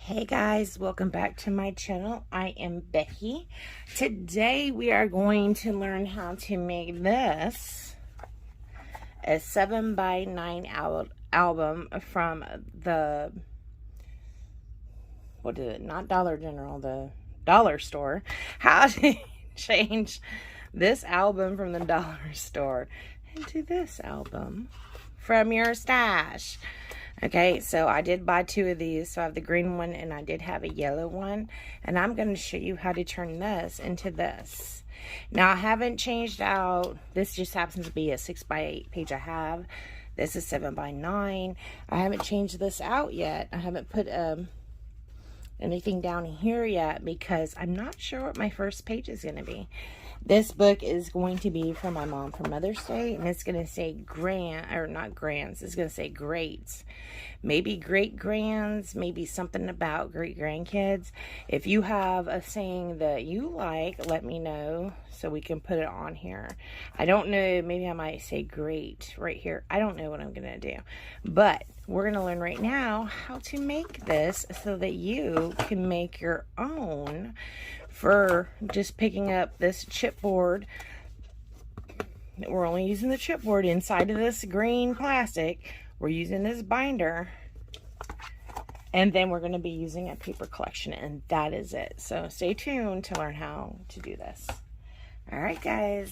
Hey guys, welcome back to my channel. I am Becky. Today we are going to learn how to make this a 7x9 album from the, what is it, not Dollar General, the dollar store. How to change this album from the dollar store into this album from your stash. Okay, so I did buy two of these. So I have the green one and I did have a yellow one. And I'm going to show you how to turn this into this. Now, I haven't changed out. This just happens to be a 6x8 page I have. This is 7x9. I haven't changed this out yet. I haven't put anything down here yet because I'm not sure what my first page is going to be. This book is going to be for my mom for Mother's Day, and it's going to say not grands, it's going to say greats. Maybe great grands, maybe something about great grandkids. If you have a saying that you like, let me know so we can put it on here. I don't know, maybe I might say great right here. I don't know what I'm going to do, but we're going to learn right now how to make this so that you can make your own for just picking up this chipboard. We're only using the chipboard inside of this green plastic. We're using this binder, and then we're going to be using a paper collection, and that is it. So stay tuned to learn how to do this. All right, guys.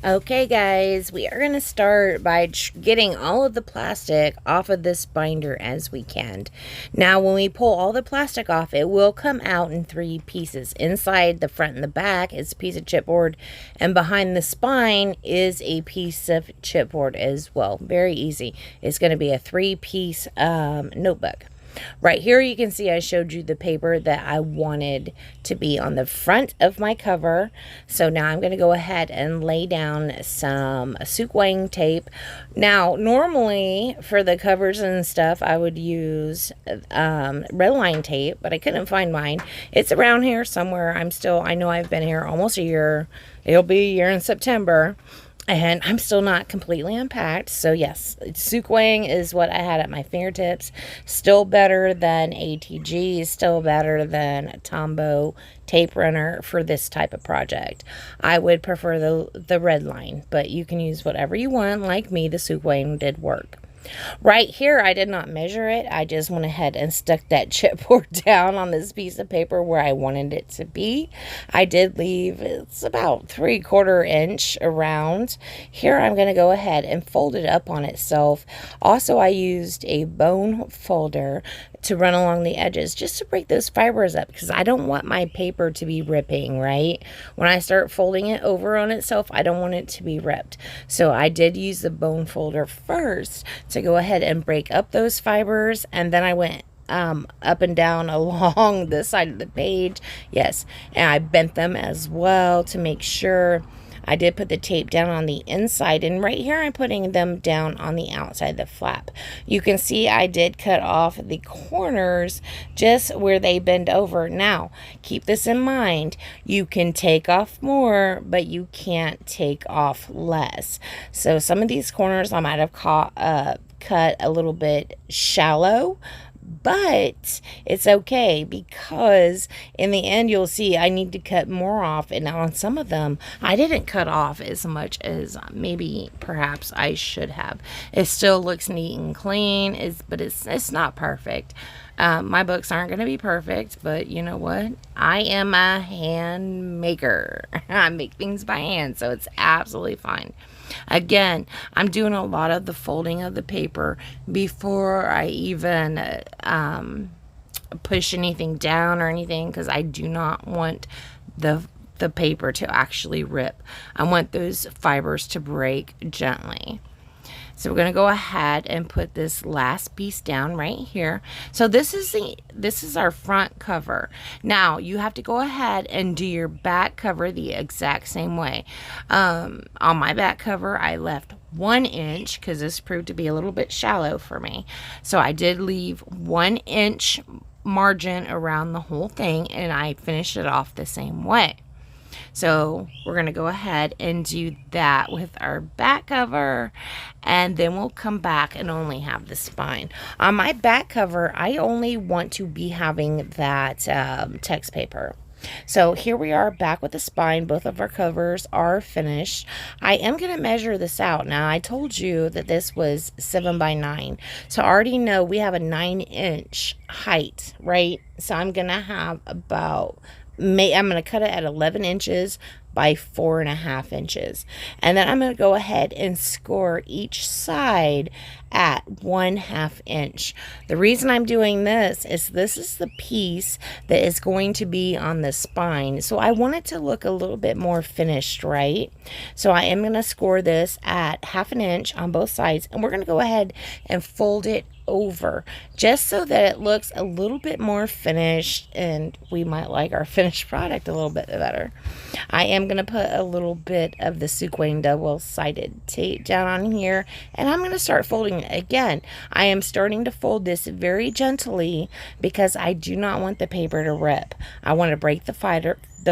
Okay, guys, we are going to start by getting all of the plastic off of this binder as we can. Now, when we pull all the plastic off, it will come out in 3 pieces. Inside the front and the back is a piece of chipboard, and behind the spine is a piece of chipboard as well. Very easy. It's going to be a 3-piece notebook. Right here you can see I showed you the paper that I wanted to be on the front of my cover. So now I'm going to go ahead and lay down some Scrapbooking tape. Now normally for the covers and stuff I would use red line tape, but I couldn't find mine. It's around here somewhere. I know I've been here almost a year. It'll be a year in September. And I'm still not completely unpacked. So yes, Scrapbooking is what I had at my fingertips. Still better than ATG. Still better than Tombow tape runner for this type of project. I would prefer the red line, but you can use whatever you want. Like me, the Scrapbooking did work. Right here, I did not measure it. I just went ahead and stuck that chipboard down on this piece of paper where I wanted it to be. I did leave, it's about 3/4 inch around. Here, I'm going to go ahead and fold it up on itself. Also, I used a bone folder to run along the edges just to break those fibers up because I don't want my paper to be ripping, right? When I start folding it over on itself, I don't want it to be ripped. So I did use the bone folder first to go ahead and break up those fibers, and then I went up and down along the side of the page. Yes, and I bent them as well to make sure. I did put the tape down on the inside, and right here I'm putting them down on the outside, the flap. You can see I did cut off the corners just where they bend over. Now, keep this in mind. You can take off more, but you can't take off less. So some of these corners I might have cut a little bit shallow, but it's okay because in the end you'll see I need to cut more off, and on some of them I didn't cut off as much as maybe perhaps I should have. It still looks neat and clean, but it's not perfect. My books aren't going to be perfect, but you know what? I am a hand maker. I make things by hand, so it's absolutely fine. Again, I'm doing a lot of the folding of the paper before I even push anything down or anything, because I do not want the paper to actually rip. I want those fibers to break gently. So we're going to go ahead and put this last piece down right here. So this is our front cover. Now you have to go ahead and do your back cover the exact same way. On my back cover, I left 1 inch because this proved to be a little bit shallow for me. So I did leave 1 inch margin around the whole thing, and I finished it off the same way. So we're going to go ahead and do that with our back cover, and then we'll come back and only have the spine. On my back cover, I only want to be having that text paper. So here we are back with the spine. Both of our covers are finished. I am going to measure this out. Now, I told you that this was 7 by 9. So I already know we have a 9-inch height, right? So I'm going to have about, I'm going to cut it at 11 inches by 4.5 inches. And then I'm going to go ahead and score each side at 1/2 inch. The reason I'm doing this is the piece that is going to be on the spine. So I want it to look a little bit more finished, right? So I am going to score this at 1/2 inch on both sides, and we're going to go ahead and fold it over just so that it looks a little bit more finished, and we might like our finished product a little bit better. I am going to put a little bit of the sequin double-sided tape down on here, and I'm going to start folding it again. I am starting to fold this very gently because I do not want the paper to rip. I want to break the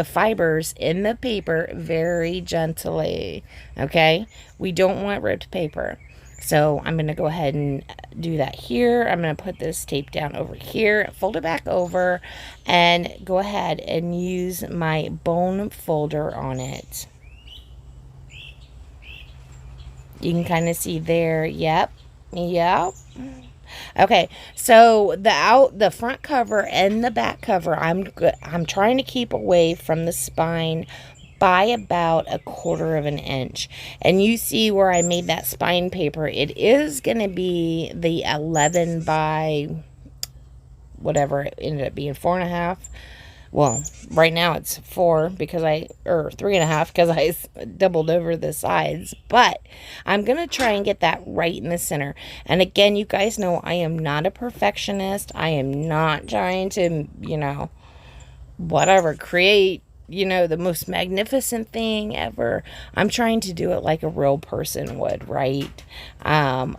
fibers in the paper very gently. Okay, we don't want ripped paper. So I'm going to go ahead and do that here. I'm going to put this tape down over here, fold it back over, and go ahead and use my bone folder on it. You can kind of see there. Yep. Okay, so the front cover and the back cover, I'm trying to keep away from the spine by about 1/4 inch. And you see where I made that spine paper, it is going to be the 11 by whatever it ended up being, 4.5. Well, right now it's 4 because or 3.5 because I doubled over the sides. But I'm going to try and get that right in the center. And again, you guys know I am not a perfectionist. I am not trying to, create the most magnificent thing ever. I'm trying to do it like a real person would, right?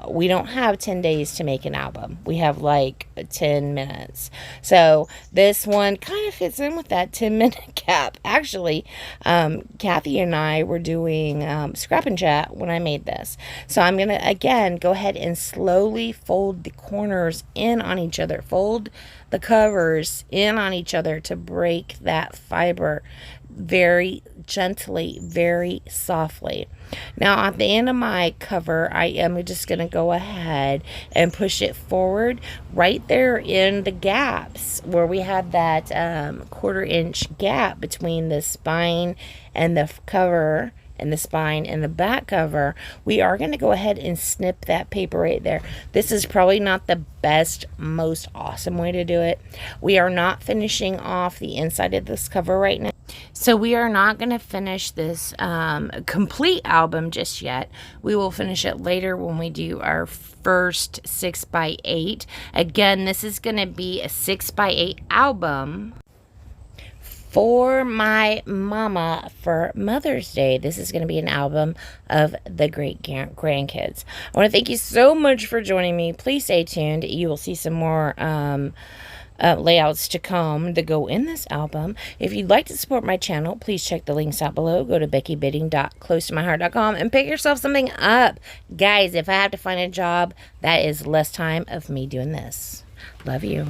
We don't have 10 days to make an album. We have like 10 minutes. So this one kind of fits in with that 10-minute cap. Actually, Kathy and I were doing scrap and chat when I made this. So I'm going to, again, go ahead and slowly fold the corners in on each other. Fold the covers in on each other to break that fiber very gently, very softly. Now at the end of my cover, I am just going to go ahead and push it forward right there in the gaps where we have that 1/4 inch gap between the spine and the cover, and the spine and the back cover. We are going to go ahead and snip that paper right there. This is probably not the best, most awesome way to do it. We are not finishing off the inside of this cover right now. So we are not going to finish this complete album just yet. We will finish it later when we do our first 6 by 8. Again, this is going to be a 6 by 8 album for my mama for Mother's Day. This is going to be an album of the great grandkids. I want to thank you so much for joining me. Please stay tuned. You will see some more layouts to come that go in this album. If you'd like to support my channel, please check the links out below. Go to beckybidding.closetomyheart.com and pick yourself something up. Guys, if I have to find a job, that is less time of me doing this. Love you.